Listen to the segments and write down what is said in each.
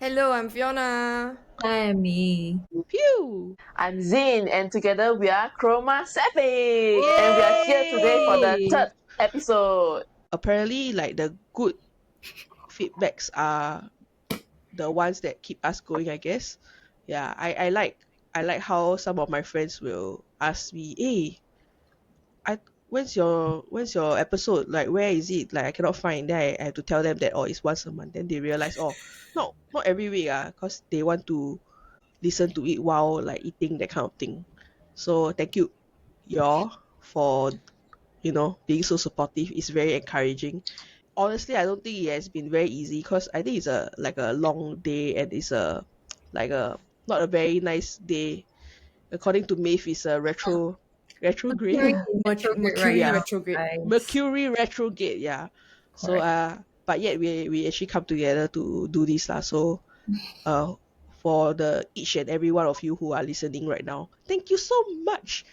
Hello, I'm Fiona. Hi, me. Pew! I'm Zean, and together we are Chroma Sapphic, and we are here today for the Yay! third episode. Apparently, like the good feedbacks are the ones that keep us going, I guess. Yeah, I like how some of my friends will ask me, "Hey, I when's your episode? Like where is it? Like I cannot find." Then I have to tell them that it's once a month. Then they realize, not every week cause they want to listen to it while like eating that kind of thing. So thank you, y'all, for being so supportive. Is very encouraging. Honestly, I don't think it has been very easy because I think it's a long day and it's a like a not a very nice day. According to Maeve, it's a retrograde. Mercury retrograde right Mercury Yeah, now, retrograde. guys. Mercury retrograde. Yeah. So Correct. but yet we actually come together to do this lah. So uh, for the each and every one of you who are listening right now, thank you so much.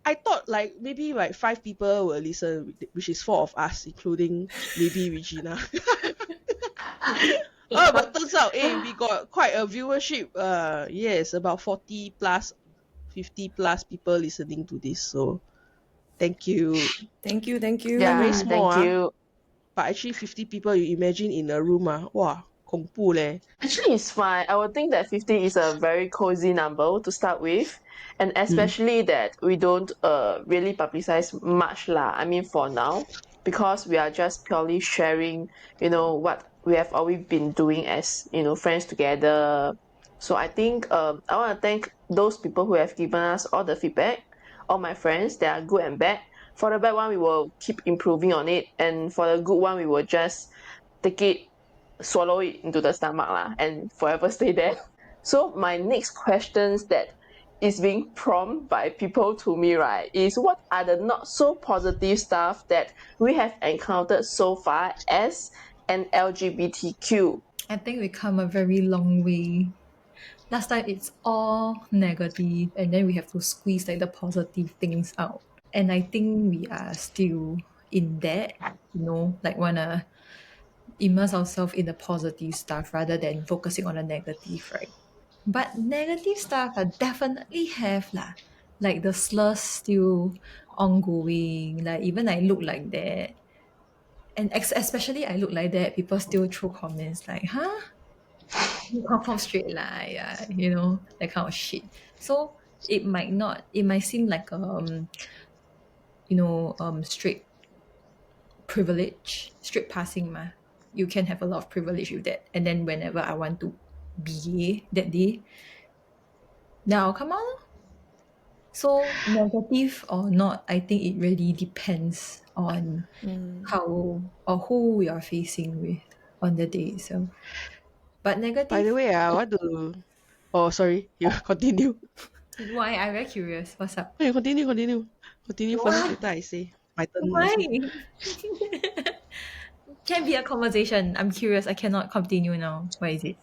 I thought like maybe like five people will listen, which is four of us, including maybe Regina. But turns out, we got quite a viewership. Yes, about 40 plus, 50 plus people listening to this. So thank you. Thank you, thank We are very Yeah, you. small, thank you. but actually 50 people. You imagine in a room, wow, 恐怖 leh. Actually, it's fine. I would think that 50 is a very cozy number to start with, and Mm. especially that we don't really publicize much lah. I mean, for now, because we are just purely sharing, what we have always been doing as friends together. So I think I want to thank those people who have given us all the feedback, all my friends. They are good and bad. For the bad one, we will keep improving on it, and for the good one, we will just take it, swallow it into the stomach lah, and forever stay there. So my next questions that is being prompted by people to me, right, is what are the not so positive stuff that we have encountered so far as an LGBTQ? I think we come a very long way. Last time it's all negative, and then we have to squeeze like the positive things out. And I think we are still in that, like wanna immerse ourselves in the positive stuff rather than focusing on the negative, right? But negative stuff I definitely have lah. Like the slurs still ongoing. Like even I look like that. And especially I look like that, people still throw comments like, huh? You come from straight lah, yeah, that kind of shit. So it might seem like straight privilege, straight passing ma. You can have a lot of privilege with that. And then whenever I want to be gay that day, then I'll come out lor. So negative or not, I think it really depends on how or who we are facing with on the day itself. But By the negative, way, I want to. Oh, sorry. You continue. why? I'm very curious. What's up? No, you continue first. What? Later I say my turn. I Why? say. Can be a conversation. I'm curious. I cannot continue now. Why is it?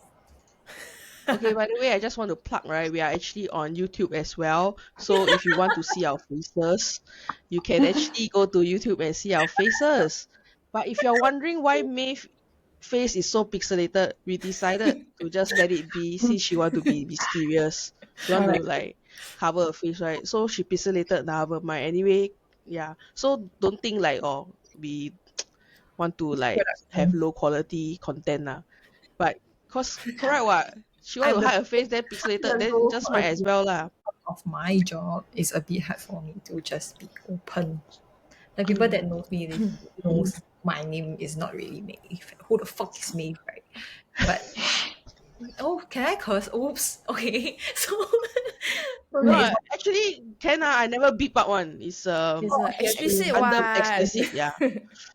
Okay, by the way, I just want to plug, right? We are actually on YouTube as well. So if you want to see our faces, you can actually go to YouTube and see our faces. But if you're wondering why May's face is so pixelated, we decided to just let it be since she want to be mysterious. She want to Alright. like cover her face, right? So she pixelated, never mind. Anyway, yeah. So don't think like we want to like have low quality content lah. But cause correct what? She want I'm to the hide her face then pixelated, the then low just might as well lah. of my job. It's a bit hard for me to just be open. Like people that knows me, they knows my name is not really Maeve. Who the fuck is Maeve, right? But oh, can I curse? Oops. Okay. So No, it's actually can I never beep out one. It's It's explicit under one. explicit, yeah.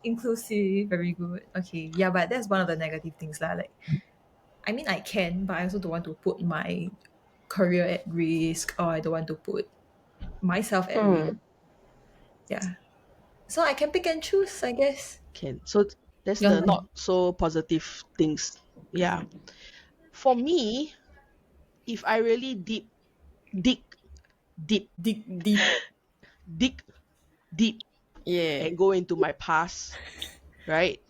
inclusive, very good. Okay, yeah, but that's one of the negative things lah. Like, I mean, I can, but I also don't want to put my career at risk, or I don't want to put myself at risk. Yeah, so I can pick and choose, I guess. Can. So that's Your the turn. not so positive things. Yeah. For me, if I really dig deep Deep, deep. dig deep Yeah. and go into my past, right?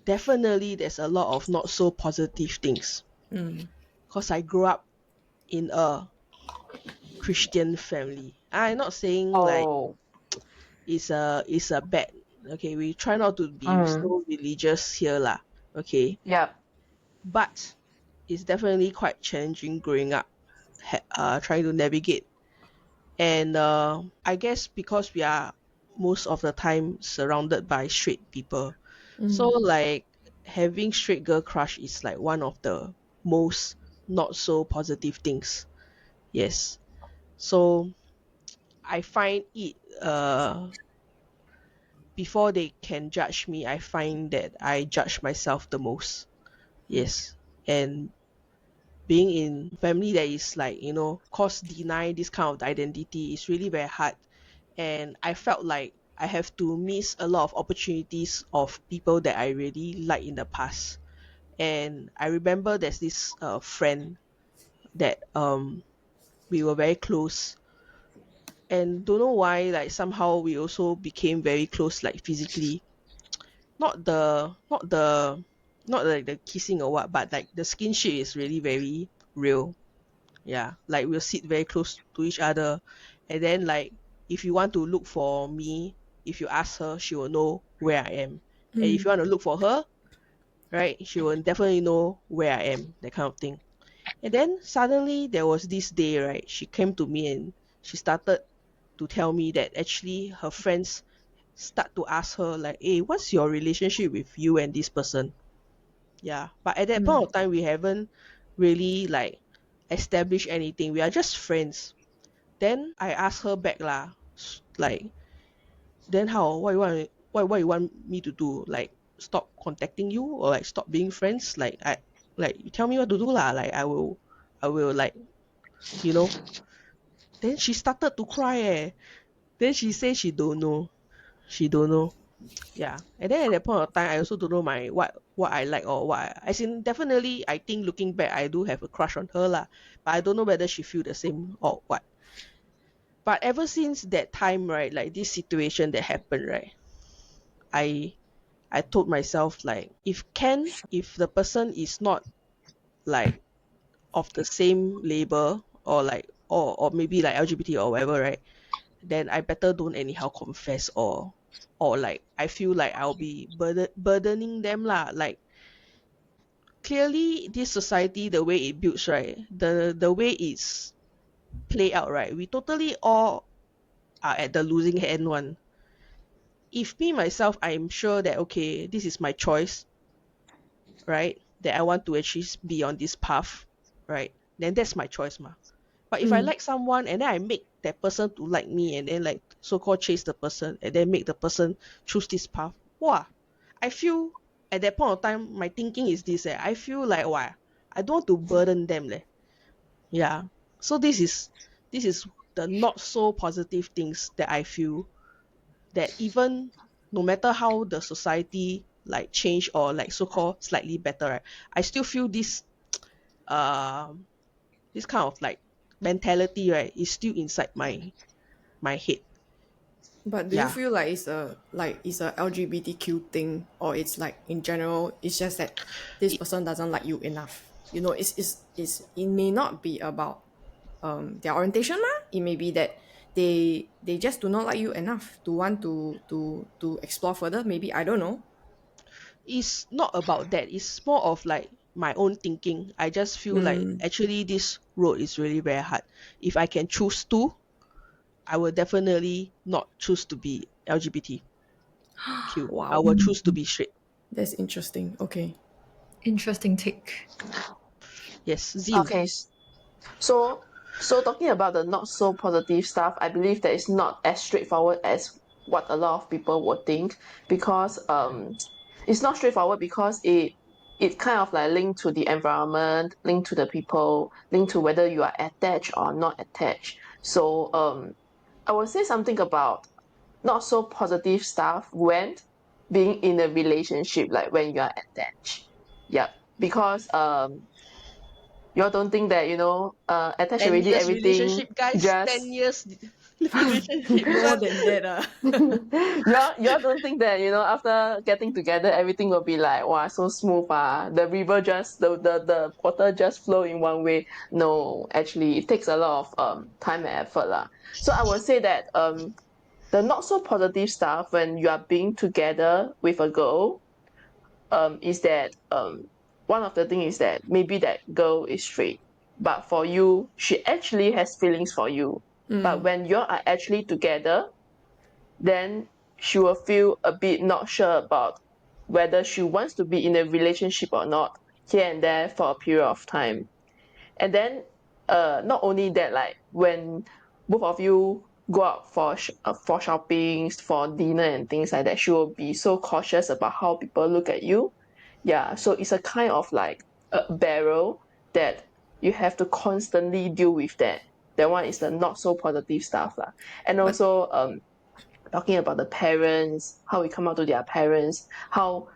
Definitely there's a lot of not so positive things. because I grew up in a Christian family. I'm not saying like Oh. it's a bad. Okay, we try not to be so religious here lah. Okay, Yeah. but it's definitely quite challenging growing up, trying to navigate. And I guess because we are most of the time surrounded by straight people, so like having straight girl crush is like one of the most not so positive things. Yes. So I find it before they can judge me, I find that I judge myself the most. Yes. And being in family that is like, cause deny this kind of identity is really very hard. And I felt like I have to miss a lot of opportunities of people that I really like in the past. And I remember there's this friend that we were very close, and don't know why, like somehow we also became very close, like physically. Not like the kissing or what, but like the skinship is really very real. Yeah, like we'll sit very close to each other, and then like if you want to look for me, if you ask her, she will know where I am. And if you want to look for her, right, she will definitely know where I am, that kind of thing. And then suddenly there was this day, right, she came to me and she started to tell me that actually her friends start to ask her like, hey, what's your relationship with you and this person? Yeah, but at that point of time we haven't really like established anything, we are just friends. Then I asked her back lah, like, then how, what you want me to do, like stop contacting you or like stop being friends? Like you tell me what to do lah, like I will like, you know. Then she started to cry then she said she don't know. Yeah. And then at that point of time I also don't know what I like, or as in definitely I think looking back I do have a crush on her lah, but I don't know whether she feel the same or what. But ever since that time, right, like this situation that happened, right, I I told myself like, if the person is not like of the same label, or like or maybe like LGBT or whatever, right, then I better don't anyhow confess, or like I feel like I'll be burdening them lah. Like clearly this society, the way it builds, right, the way it's play out, right, we totally all are at the losing end one. If me myself, I'm sure that okay, this is my choice, right, that I want to actually be on this path, right, then that's my choice ma. But if I like someone and then I make that person to like me, and then like so-called chase the person and then make the person choose this path, wow, I feel at that point of time my thinking is this, I feel like, wow, I don't want to burden them leh. Yeah. So this is the not so positive things that I feel, that even no matter how the society like change or like so-called slightly better, right, I still feel um this kind of like mentality, right, is still inside my head. But do you Yeah. feel like it's a LGBTQ thing, or it's like in general it's just that this person doesn't like you enough? You know, it may not be about their orientation lah. It may be that they just do not like you enough to want to explore further. Maybe, I don't know. It's not about that, it's more of like my own thinking. I just feel like actually this road is really very hard. If I can choose to, I will definitely not choose to be LGBTQ. Wow. I will choose to be straight. That's interesting. Okay. Interesting take. Yes, Zean. Okay. So talking about the not so positive stuff, I believe that it's not as straightforward as what a lot of people would think, because it's not straightforward because it kind of like linked to the environment, linked to the people, linked to whether you are attached or not attached. So I will say something about not so positive stuff when being in a relationship, like when you are attached. Yeah. Because you all don't think that attached 10 already years everything relationship, guys. 10 just years. Relationship. More than that. Y'all don't think that, after getting together, everything will be like, wow, so smooth, the river just, the water just flow in one way. No, actually, it takes a lot of time and effort lah. So I would say that the not so positive stuff when you are being together with a girl is that one of the things is that maybe that girl is straight, but for you, she actually has feelings for you. But when you are actually together, then she will feel a bit not sure about whether she wants to be in a relationship or not here and there for a period of time. And then not only that, like when both of you go out for shopping, for dinner and things like that, she will be so cautious about how people look at you. Yeah, so it's a kind of like a barrel that you have to constantly deal with that. That one is the not so positive stuff lah. And also talking about the parents, how we come out to their parents, how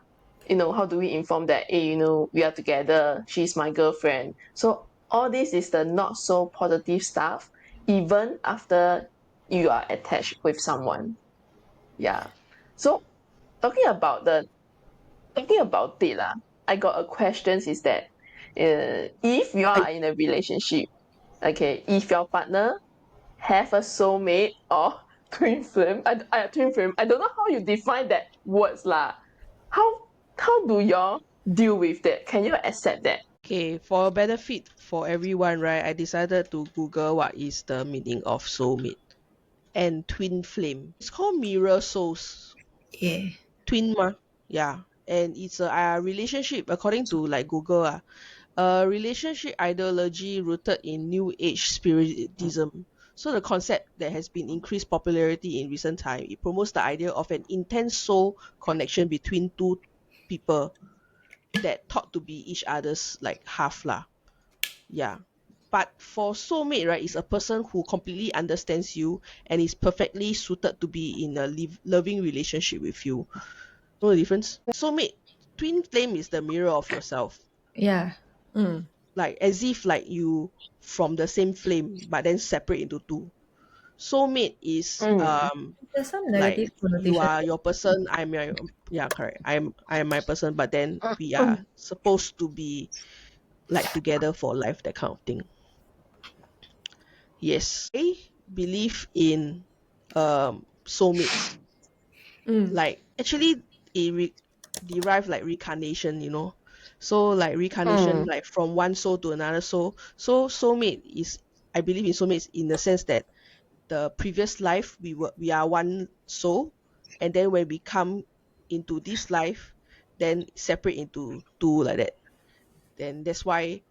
how do we inform that, hey, we are together, she's my girlfriend. So all this is the not so positive stuff, even after you are attached with someone. Yeah. So talking about it lah, I got a question is that if you are in a relationship, okay, if your partner have a soulmate or twin flame, twin flame, I don't know how you define that words lah. How do y'all deal with that? Can you accept that? Okay, for a benefit for everyone, right? I decided to Google what is the meaning of soulmate and twin flame. It's called mirror souls. Yeah. Twin ma. Yeah. And it's a relationship according to like Google. A relationship ideology rooted in New Age spiritism. So the concept that has been increased popularity in recent time, it promotes the idea of an intense soul connection between two people that thought to be each other's like half lah. Yeah. But for soulmate, right, is a person who completely understands you and is perfectly suited to be in a loving relationship with you. Know the difference? Soulmate, twin flame is the mirror of yourself. Yeah. Like as if like you from the same flame but then separate into two. Soulmate is There's some like negative you connotation. are your person, I'm your, yeah, correct. I'm my person, but then we are supposed to be like together for life, that kind of thing. Yes, I believe in soulmates. Like actually it derive like reincarnation, so like reincarnation like from one soul to another soul. So soulmate is, I believe in soulmates in the sense that the previous life we are one soul, and then when we come into this life, then separate into two like that. Then that's why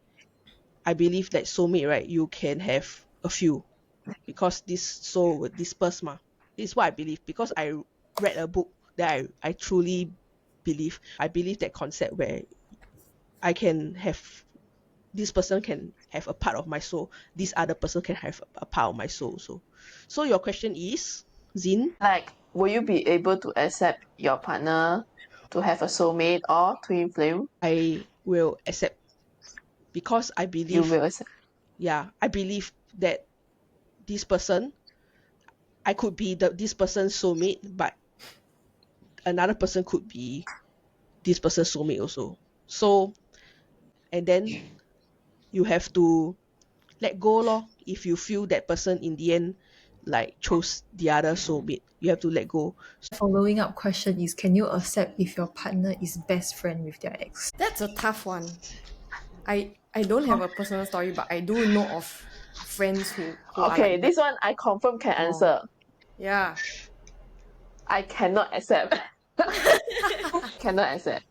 I believe that soulmate, right, you can have a few, because this soul will disperse ma. This is what I believe, because I read a book that I truly believe. I believe that concept where I can have, this person can have a part of my soul, this other person can have a part of my soul. So your question is, Zean? Like, will you be able to accept your partner to have a soulmate or twin flame? I will accept, because I You believe, will accept. yeah, I believe that this person, I could be this person's soulmate, but another person could be this person's soulmate also. So, and then you have to let go lor. If you feel that person in the end like chose the other soulmate, you have to let go. Following up question is, can you accept if your partner is best friend with their ex? That's a tough one. I don't have a personal story, but I do know of friends who are Okay, like this that. one I confirm can Oh. answer. Yeah. I cannot accept. Cannot accept.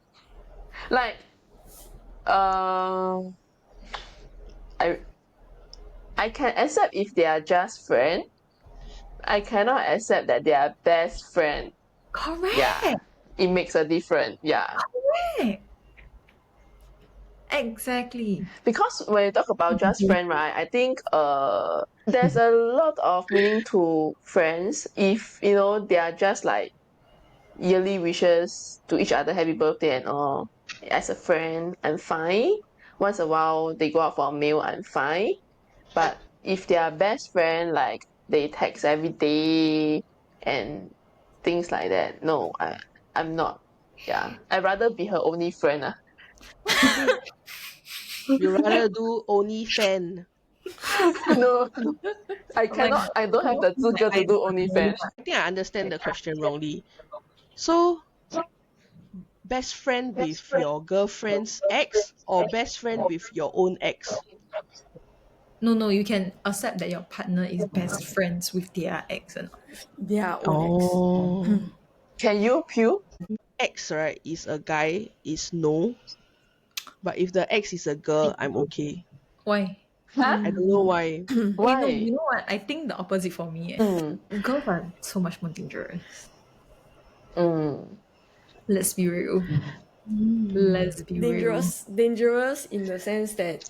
Like, I can accept if they are just friend. I cannot accept that they are best friend. Correct. Yeah, it makes a difference. Yeah, Correct. Exactly. because when you talk about just friend, right, I think there's a lot of meaning to friends. If they are just like yearly wishes to each other, happy birthday and all. As a friend, I'm fine. Once a while they go out for a meal, I'm fine. But if they are best friend, like they text every day and things like that. No, I'm not. Yeah, I'd rather be her only friend. You rather do only fan. No, I Like, cannot. I don't have the 资格 to do only fan. I think I understand the question wrongly. So, best friend with your girlfriend's ex or best friend with your own ex? no, you can accept that your partner is best friends with their ex and all. Their own ex. Oh. Can you Pew? Ex, right, is a guy, is no. But if the ex is a girl, I'm okay. Why? Huh? I don't know why. Why? You know what? I think the opposite for me. Girls are so much more dangerous. Let's be real. Let's be real. Dangerous in the sense that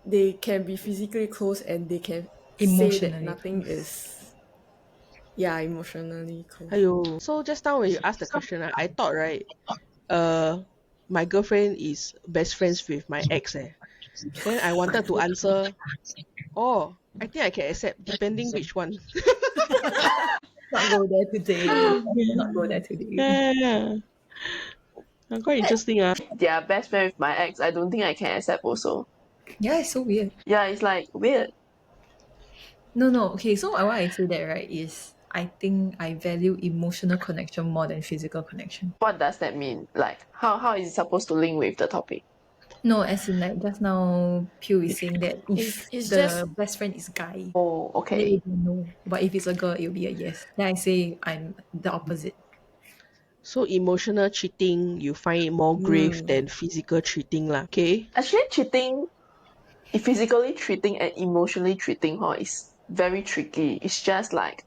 they can be physically close and they can say that Emotionally nothing close. is emotionally close. Ayo. So just now when you asked the question, I thought, right, my girlfriend is best friends with my ex. Then I wanted to answer, oh, I think I can accept depending which one. Not go there today. Not go there today. Yeah. Quite interesting. They are best friend with my ex. I don't think I can accept also. Yeah, it's so weird. Yeah, it's like weird. No. Okay, so why I say that, right, is I think I value emotional connection more than physical connection. What does that mean? Like, how is it supposed to link with the topic? No, as in like just now, Pew is saying that if It's the just- best friend is guy, Oh, then okay. it will be a no. But if it's a girl, it'll be a yes. Then I say I'm the opposite. So emotional cheating, you find it more grave than physical cheating lah. Okay? Actually, cheating, physically cheating and emotionally cheating, is very tricky. It's just like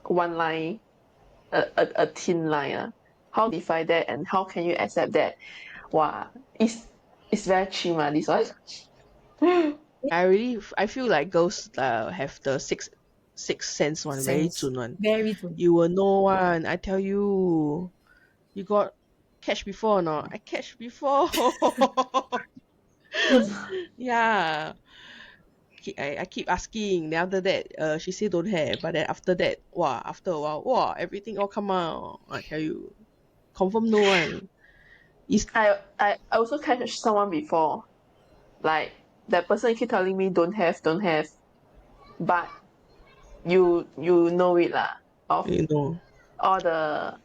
one line, a thin line. How define that and how can you accept that? Wow, it's very cheap, this one. I feel like girls have the sixth sense one, very Sense. 准one. Very true. You will know one. I tell you. You got catch before or not? I catch before. Yeah. I keep asking. Then after that, she say don't have. But then after that, after a while, everything all come out. I tell you, confirm no one. I also catch someone before, like that person keep telling me don't have, but you know it lah, of You know. all the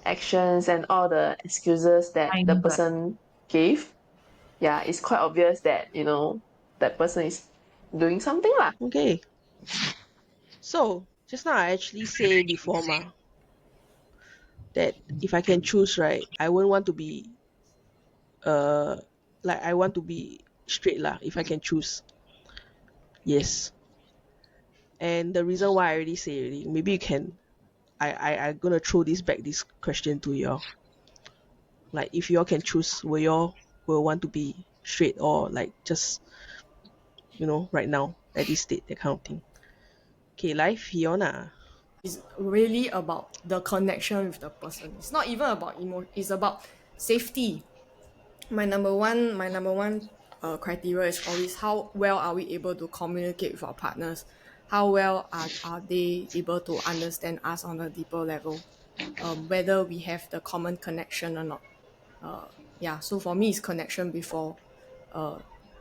actions and all the excuses that I the know that. person gave. Yeah, it's quite obvious that that person is doing something lah. Okay. So just now I actually say before that if I can choose, right, I wouldn't want to be like I want to be straight lah if I can choose. Yes. And the reason why I already say already, maybe you can I'm gonna throw this question to y'all. Like if y'all can choose, will y'all will want to be straight or like just right now at this state, that kind of thing. Okay, live Fiona. It's really about the connection with the person. It's not even about it's about safety. My number one criteria is always how well are we able to communicate with our partners? How well are they able to understand us on a deeper level? Whether we have the common connection or not. So for me, it's connection before.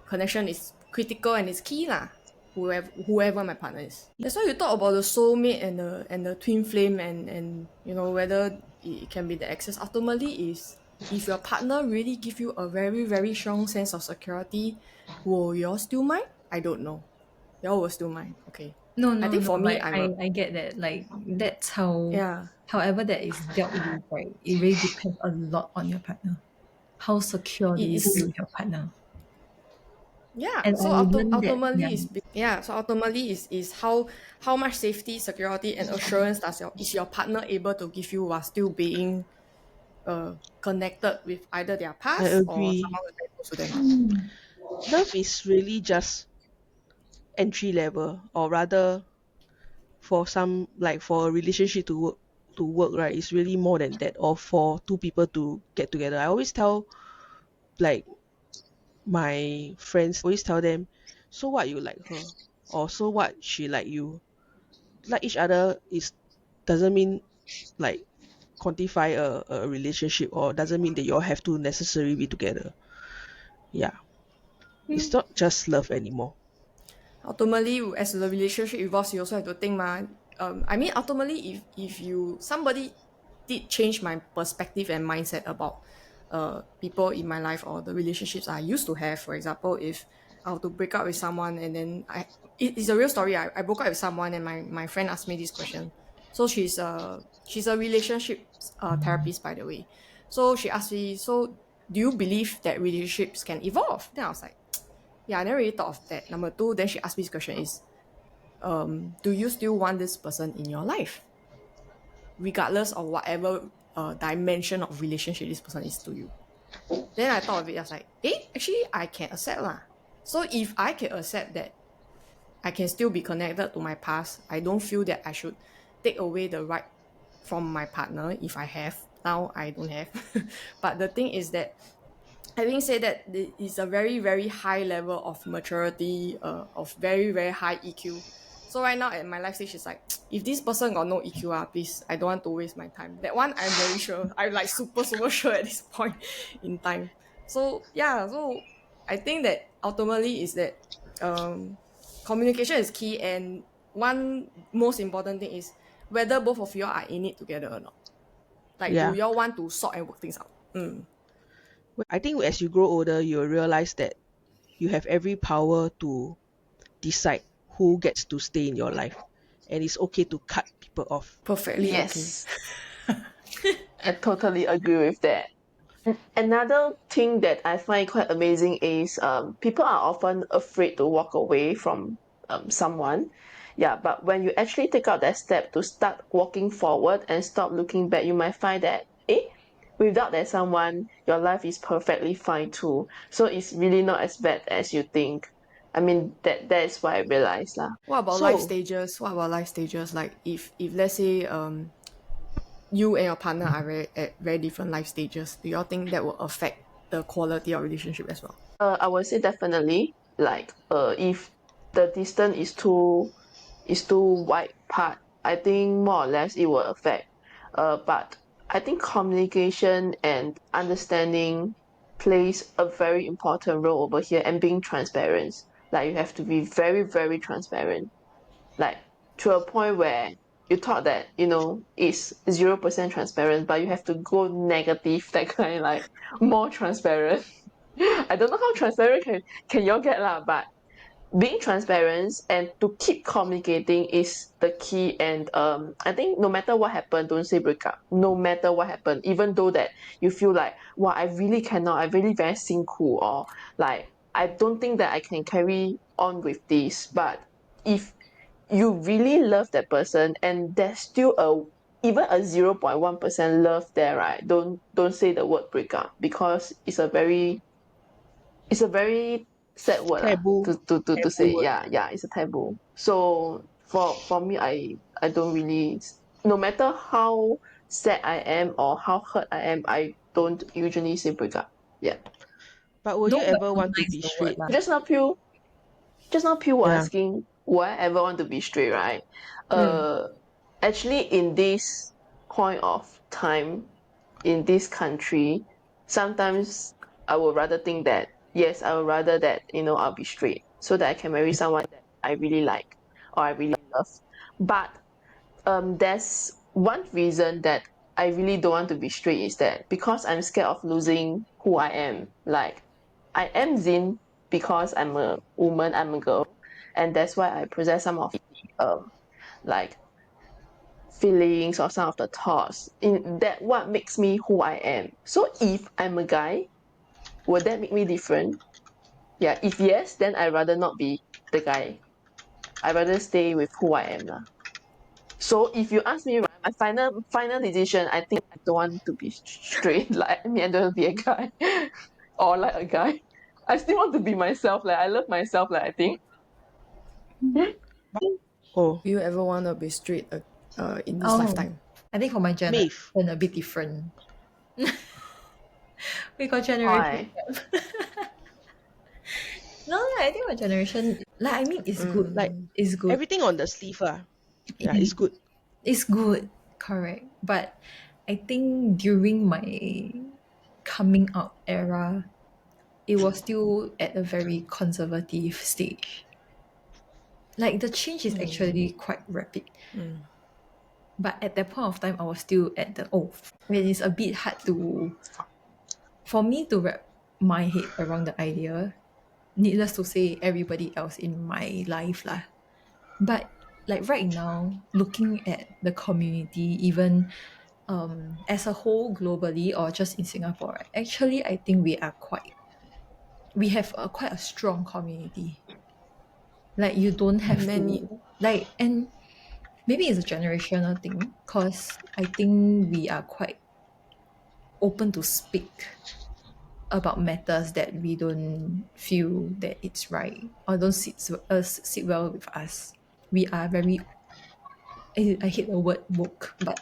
Connection is critical and it's key lah. Whoever my partner is. That's why you talk about the soulmate and the twin flame and whether it can be the access. Ultimately, is if your partner really give you a very very strong sense of security, will y'all still mind? I don't know. Y'all will still mind. Okay. No, I think for me, like, I get that. Like that's how. Yeah. However, that is dealt with, right? It really depends a lot on your partner. How secure do you feel with your partner? Yeah, And so I learned that, ultimately so ultimately is how much safety, security, and assurance is your partner able to give you while still being connected with either their I past or agree. someone very close to them. Love is really just entry level, or rather for some, like for a relationship to work, right, it's really more than that, or for two people to get together. I always tell like my friends, always tell them, so what, you like her? or so what, she like you. Like each other is doesn't mean like quantify a relationship, or doesn't mean that you all have to necessarily be together. Yeah. It's not just love anymore. Ultimately, as the relationship evolves, you also have to think, I mean, ultimately, if you somebody did change my perspective and mindset about people in my life or the relationships I used to have. For example, if I were to break up with someone and then it's a real story. I broke up with someone and my friend asked me this question. So she's a relationship therapist, by the way. So she asked me, so do you believe that relationships can evolve? Then I was like, yeah, I never really thought of that. Number two, then she asked me this question is, do you still want this person in your life? Regardless of whatever dimension of relationship this person is to you. Then I thought of it, I was like, actually I can accept lah. So if I can accept that I can still be connected to my past, I don't feel that I should take away the right from my partner if I have. Now I don't have. But the thing is that having said that, it's a very, very high level of maturity, of very, very high EQ. So right now at my life stage, it's like, if this person got no EQ, please, I don't want to waste my time. That one, I'm very sure. I'm like super, super sure at this point in time. So yeah, so I think that ultimately is that communication is key, and one most important thing is whether both of you are in it together or not. Like, do Yeah. y'all want to sort and work things out? I think as you grow older, you'll realize that you have every power to decide who gets to stay in your life. And it's okay to cut people off. Perfectly okay. Yes. I totally agree with that. Another thing that I find quite amazing is people are often afraid to walk away from someone. Yeah, but when you actually take out that step to start walking forward and stop looking back, you might find that, without that someone, your life is perfectly fine too. So it's really not as bad as you think. I mean, that is what I realized lah. What about life So, stages? Like if let's say you and your partner are at very different life stages, do y'all think that will affect the quality of relationship as well? I would say definitely. Like, if the distance is too wide apart, I think more or less it will affect. But I think communication and understanding plays a very important role over here, and being transparent. Like, you have to be very, very transparent. Like, to a point where you thought that, it's 0% transparent, but you have to go negative, that kind, like more transparent. I don't know how transparent can y'all get lah, but being transparent and to keep communicating is the key. And I think no matter what happened, don't say break up. No matter what happened, even though that you feel like, wow, I really cannot, I really very 辛苦, or like, I don't think that I can carry on with this. But if you really love that person and there's still even a 0.1% love there, right? Don't say the word break up, because it's a very sad word taboo. to Taboo say. word. Yeah, it's a taboo. So for me, I don't really, no matter how sad I am or how hurt I am, I don't usually say break up. Yeah. But will you Don't ever want to weaponize be the word straight? lah. Just now Pew was Yeah. asking, will I ever want to be straight, right? Mm. uh Actually, in this point of time, in this country, sometimes I would rather think that, yes, I would rather that, I'll be straight so that I can marry someone that I really like or I really love. But there's one reason that I really don't want to be straight, is that because I'm scared of losing who I am. Like, I am Zean because I'm a woman, I'm a girl, and that's why I possess some of the like feelings or some of the thoughts in that what makes me who I am. So if I'm a guy, would that make me different? Yeah, if yes, then I'd rather not be the guy. I'd rather stay with who I am lah. So if you ask me, right, my final decision, I think I don't want to be straight. Like, I don't want to be a guy or like a guy. I still want to be myself. Like, I love myself. Like, I think. Oh, Do you ever want to be straight in this Oh, lifetime? I think for my Maeve. generation a bit different. We got generation Why? gap. No, I think my generation Like, I mean, it's good. Like It's good. everything on the sleeve. Yeah, it's good. It's good, correct. But I think during my coming out era, it was still at a very conservative stage. Like the change is actually quite rapid. But at that point of time, I was still at the when it's a bit hard for me to wrap my head around the idea. Needless to say, everybody else in my life lah. But like right now, looking at the community, even as a whole globally or just in Singapore, actually I think we have quite a strong community. Like you don't have Many. to like, and maybe it's a generational thing because I think we are quite open to speak about matters that we don't feel that it's right or don't sit well with us. We are very, I hate the word woke, but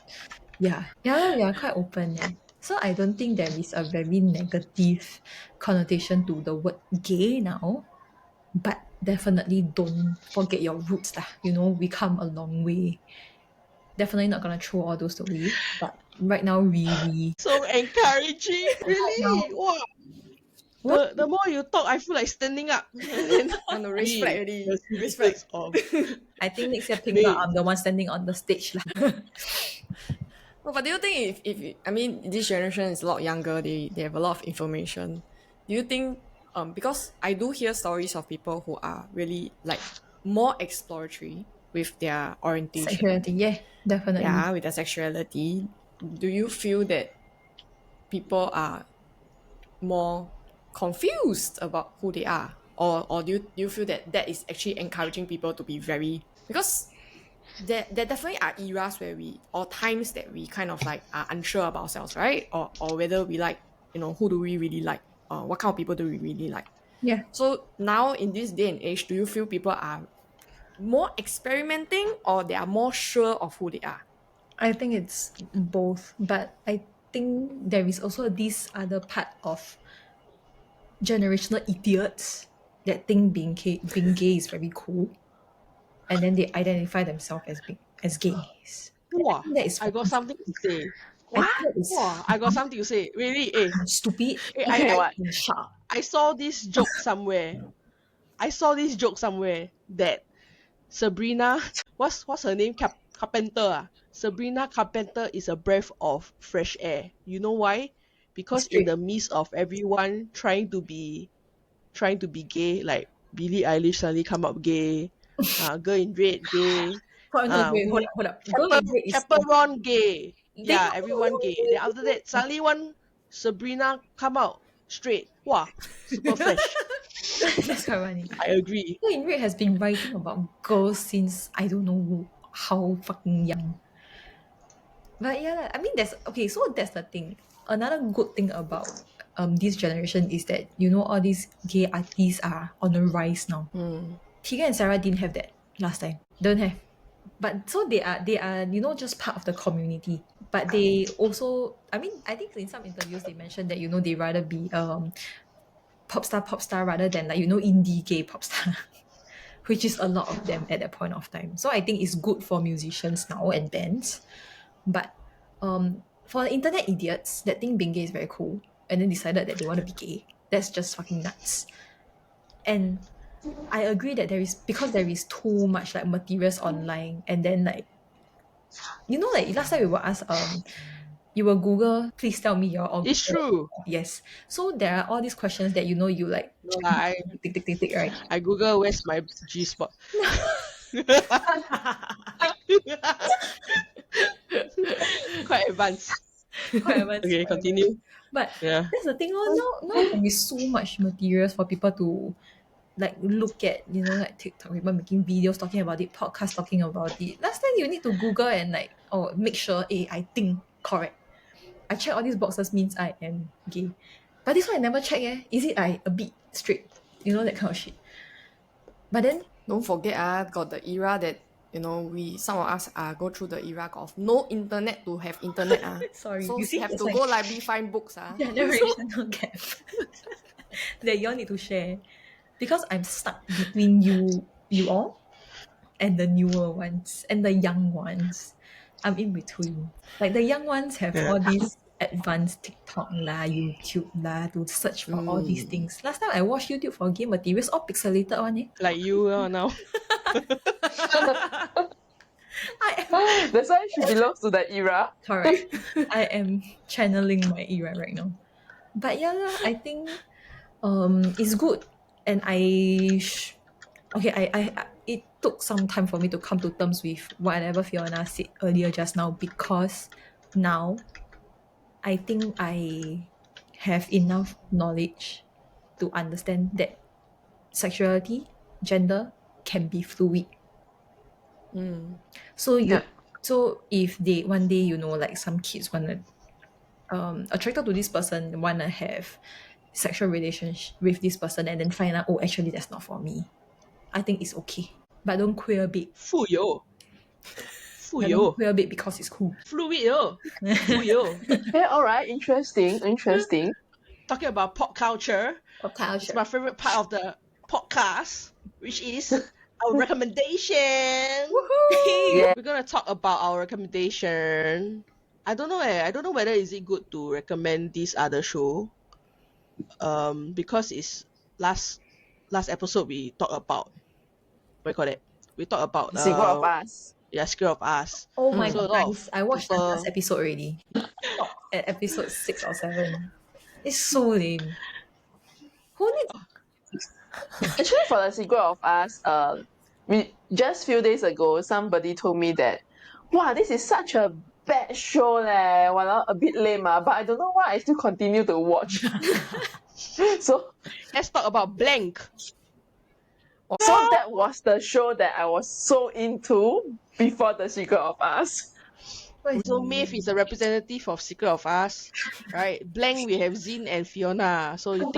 yeah, we are quite open. So I don't think there is a very negative connotation to the word gay now, but definitely don't forget your roots lah. You know, we come a long way. Definitely not gonna throw all those away, but right now we So encouraging, really. Wow. The more you talk, I feel like standing up. On the race flag already. The Race flag. secrets of I think next year Pink I'm the one standing on the stage lah. No, but do you think if I mean this generation is a lot younger, they have a lot of information. Do you think because I do hear stories of people who are really like more exploratory with their orientation. Sexuality, yeah, definitely. Yeah, with their sexuality. Do you feel that people are more confused about who they are? Or do you feel that is actually encouraging people to be very, because there definitely are eras where or times that we kind of like are unsure about ourselves, right? Or whether we like, who do we really like? What kind of people do we really like? Yeah. So now in this day and age, do you feel people are more experimenting or they are more sure of who they are? I think it's both, but I think there is also this other part of generational idiots that think being gay is very cool, and then they identify themselves as gays. Wow, that is I got something to say. What? Wow, I got something to say. Really, Stupid. I saw this joke somewhere. That Sabrina, what's her name? Carpenter. Sabrina Carpenter is a breath of fresh air. You know why? Because in the midst of everyone trying to be gay, like Billie Eilish suddenly come up gay, Girl in Red gay, Hold up. Chaperone gay. Yeah, everyone gay. Then after that, suddenly one Sabrina come out straight. Wow, super fresh. That's quite funny. I agree. Girl in Red has been writing about girls since I don't know how fucking young. But yeah, I mean so that's the thing. Another good thing about this generation is that all these gay artists are on the rise now. Tegan and Sarah didn't have that last time. Don't have. But so they are just part of the community. But they also, I mean, I think in some interviews they mentioned that they rather be pop star rather than like indie gay pop star, which is a lot of them at that point of time. So I think it's good for musicians now and bands. But for the internet idiots that think being gay is very cool and then decided that they want to be gay, that's just fucking nuts. And I agree that because there is too much like materials online, and then like like last time we were asked you will Google, please tell me your It's true. Yes. So there are all these questions that you like tick, right? I Google where's my G spot. Quite advanced. Okay, continue. But that's the thing. Now there is so much materials for people to like look at, like TikTok, people making videos talking about it, podcasts talking about it. Last time you need to Google and like, make sure, I think correct. I check all these boxes means I am gay. But this one I never check. Is it a bit straight? That kind of shit. But then don't forget, got the era that some of us go through the era of no internet to have internet. Sorry, so you see, have to go library find books. Generational gap that you all need to share. because I'm stuck between you all and the newer ones and the young ones. I'm in between. Like the young ones have all these advanced TikTok lah, YouTube lah to search for all these things. Last time I watched YouTube for game materials, all pixelated one. Like you now. That's why she belongs to that era. Correct. I am channeling my era right now. But yeah lah, I think it's good. And it took some time for me to come to terms with whatever Fiona said earlier just now, because now I think I have enough knowledge to understand that sexuality, gender can be fluid. So so if they one day, like some kids wanna attracted to this person, wanna have sexual relationship with this person, and then find out, oh, actually that's not for me, I think it's okay. But don't queer bait. Fuyo. But don't queer bait because it's cool. Fluid yo. Fuyo. Yeah, alright, interesting. Talking about pop culture. Pop culture. It's my favorite part of the podcast, which is our recommendation. Yeah. We're gonna talk about our recommendation. I don't know whether is it good to recommend this other show. Because it's last episode we talked about, what do you call it? We talked about Secret of Us. Yeah, Secret of Us. Oh my So a god, lot guys, of I watched the people- last episode already. At episode 6 or 7. It's so lame. Who needs... Actually, for the Secret of Us, we just few days ago, somebody told me that, wow, this is such a bad show leh. Well, a bit lame, but I don't know why I still continue to watch. So Let's talk about Blank. that was the show that I was so into before the Secret of Us. So Maeve is a representative of Secret of Us, right? Blank, we have Zean and Fiona. So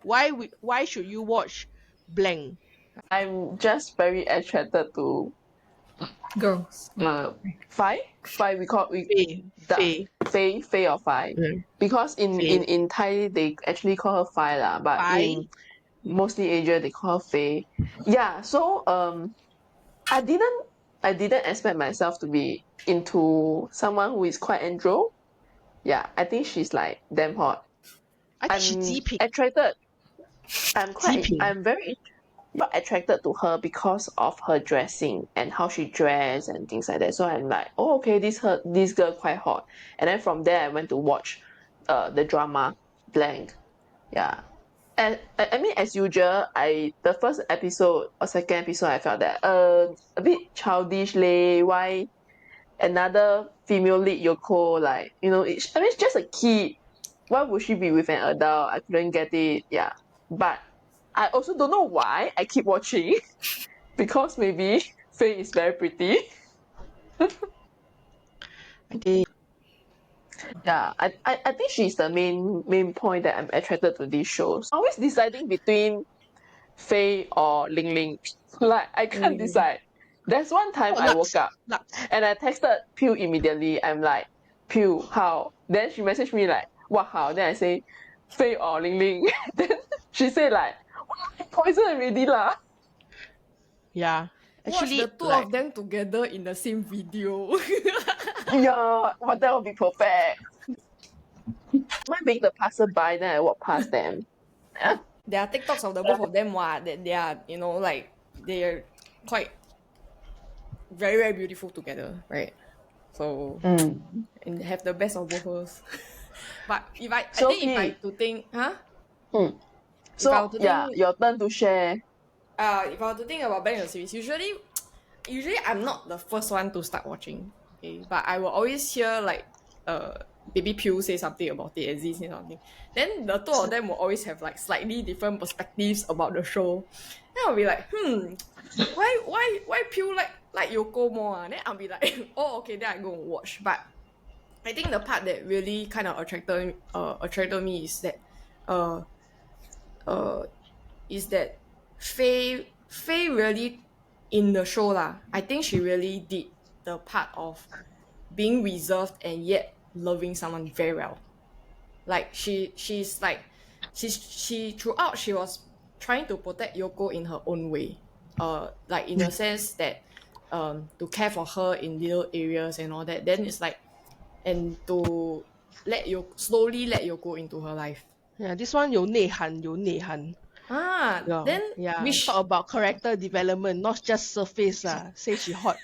why should you watch Blank? I'm just very attracted to Girls. Faye. We Faye or Faye. Mm. Because Faye. in Thai they actually call her Faye lah, but Faye? in mostly Asia they call her Faye. Yeah, so I didn't expect myself to be into someone who is quite andro. Yeah, I think she's like damn hot. I think she's G-Ping. attracted. G-Ping. I'm very attracted to her because of her dressing and how she dress and things like that. So I'm like, oh, okay, this girl quite hot. And then from there I went to watch the drama Blank. Yeah. And I mean, as usual, the first episode or second episode I felt that a bit childish leh. Why another female lead Yoko, like, it's just a kid. Why would she be with an adult? I couldn't get it. Yeah. But I also don't know why I keep watching. Because maybe Faye is very pretty. I think Yeah, I think she's the main point that I'm attracted to these shows. Always deciding between Faye or Ling Ling. Like, I can't decide. There's one time I woke up and I texted Pew immediately. I'm like, Pew, how? Then she messaged me like, what how? Then I say, Faye or Ling Ling. Then she said like, poison already lah. yeah. Actually, Watch the two of them together in the same video. Yeah, but that would be perfect. Am I being the passerby, then I walk past them? Yeah. There are TikToks of the both of them that they are, like they're quite very, very beautiful together, right? So and have the best of both worlds. But if I So think if I to think, huh? I So were to yeah, think- your turn to share. If I were to think about Bang the series, usually I'm not the first one to start watching. Okay, but I will always hear like Baby Pew say something about it and Z say something. Then the two of them will always have like slightly different perspectives about the show. Then I'll be like, why Pew like Yoko more? Then I'll be like, oh, okay, then I go and watch. But I think the part that really kind of attracted me is that Faye really in the show lah. I think she really did the part of being reserved and yet loving someone very well. Like she throughout she was trying to protect Yoko in her own way. Like in a sense that to care for her in little areas and all that. Then it's like, and to slowly let Yoko into her life. Yeah, this one 有内涵。Yeah, Then yeah. Talk which about character development, not just surface. Say she hot.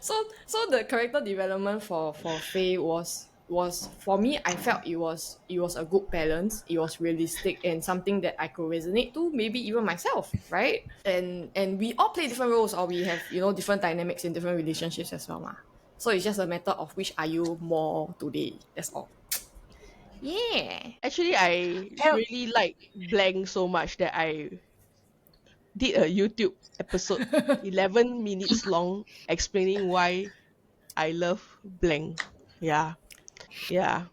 so the character development for Faye was for me. I felt it was a good balance. It was realistic and something that I could resonate to, maybe even myself, right? And we all play different roles, or we have different dynamics in different relationships as well, ma. So it's just a matter of which are you more today. That's all. Yeah. Actually, I really like Blank so much that I did a YouTube episode, 11 minutes long, explaining why I love Blank. Yeah, yeah.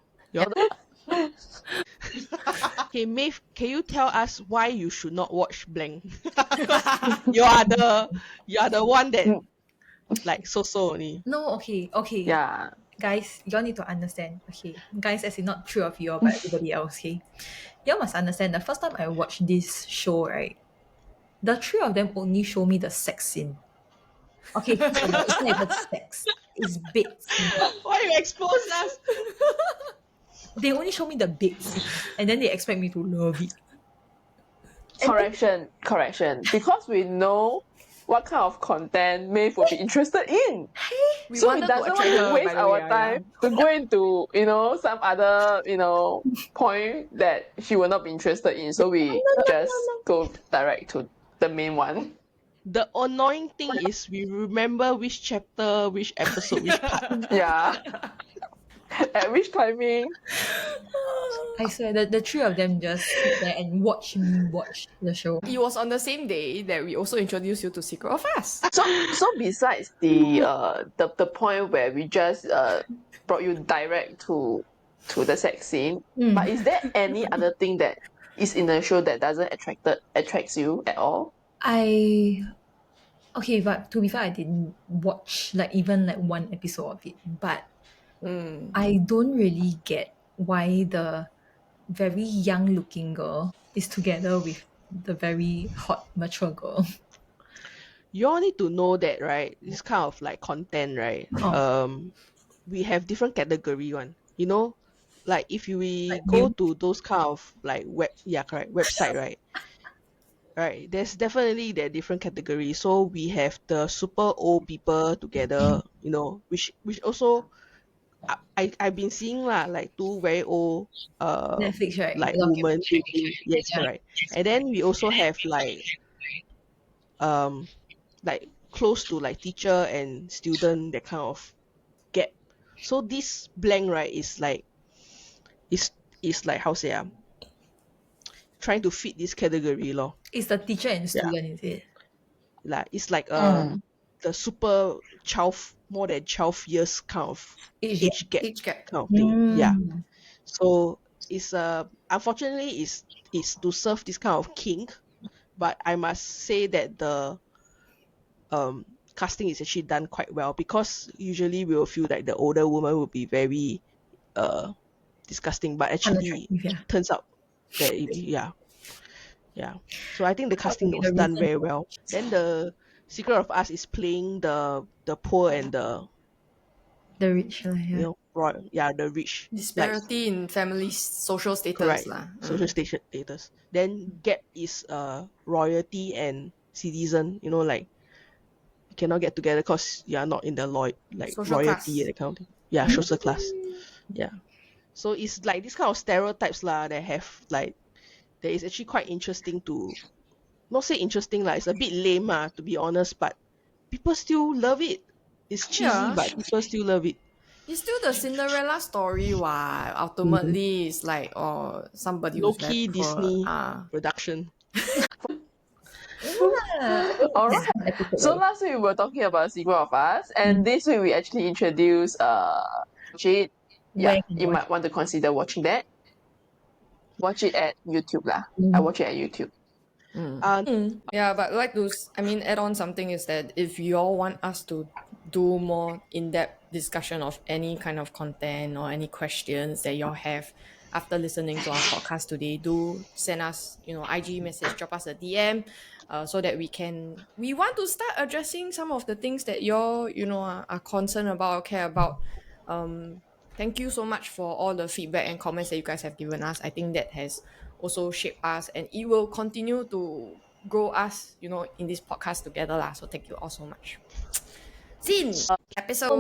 Okay, Maeve, can you tell us why you should not watch Blank? Because you are the one that like so only. No, okay. Yeah. Guys, y'all need to understand. Okay, guys, as in not three of you, but everybody else. Okay, y'all must understand. The first time I watched this show, right, the three of them only show me the sex scene. Okay, it's not even sex. It's bits. Why you expose us? They only show me the bits, and then they expect me to love it. Correction. Because we know what kind of content Maeve will be interested in. We So we wanted to doesn't attract want to her, waste by the our way, time to go into some other point that she will not be interested in. So we just go direct to the main one. The annoying thing is we remember which chapter, which episode, which part. Yeah. At which timing? I swear, the three of them just sit there and watch me watch the show. It was on the same day that we also introduced you to Secret of Us. So besides the point where we just brought you direct to the sex scene, but is there any other thing that is in the show that doesn't attracts you at all? Okay, but to be fair, I didn't watch even one episode of it. But I don't really get why the very young looking girl is together with the very hot mature girl. You all need to know that, right? This kind of like content, right? We have different category one. Like if we Like go you? to those kind of like website, right? Right, there's definitely the different categories. So we have the super old people together, which also I've been seeing like two very old Netflix, right? like A lot of women people. dating. Yes, correct. And then we also have um like close to like teacher and student, that kind of gap. So this Blank, right, is like how say trying to fit this category law. It's the teacher and student, is it? Like it's like the super 12, more than 12 years kind of age gap kind of thing. Yeah. So it's unfortunately it's to serve this kind of kink, but I must say that the casting is actually done quite well, because usually we will feel like the older woman will be very disgusting, but actually Unattractive, yeah. turns out that yeah. So I think the casting was done very well. Then the Secret of Us is playing the poor and the rich, yeah. the rich. Disparity in family social status Correct. lah. Social status. Then Gap is royalty and citizen. Like you cannot get together because you are not in the Social royalty class. and that kind of thing. Yeah, social class. Yeah. So it's like this kind of stereotypes that have that is actually quite interesting to, not say interesting it's a bit lame to be honest, but people still love it. It's cheesy, but people still love it. It's still the Cinderella story, why ultimately it's like somebody who's Low-key very poor. Disney production. All right. So last week we were talking about Secret of Us, and this week we actually introduced Jade. Yeah, you might want to consider watching that. Watch it at YouTube lah. I watch it at YouTube. Yeah, but I'd like to add on something is that if you all want us to do more in-depth discussion of any kind of content or any questions that y'all have, after listening to our podcast today, do send us, IG message, drop us a DM, so that we want to start addressing some of the things that you're, are concerned about or care about. Thank you so much for all the feedback and comments that you guys have given us. I think that has also shaped us, and it will continue to grow us, in this podcast together lah. So thank you all so much. Zean, episode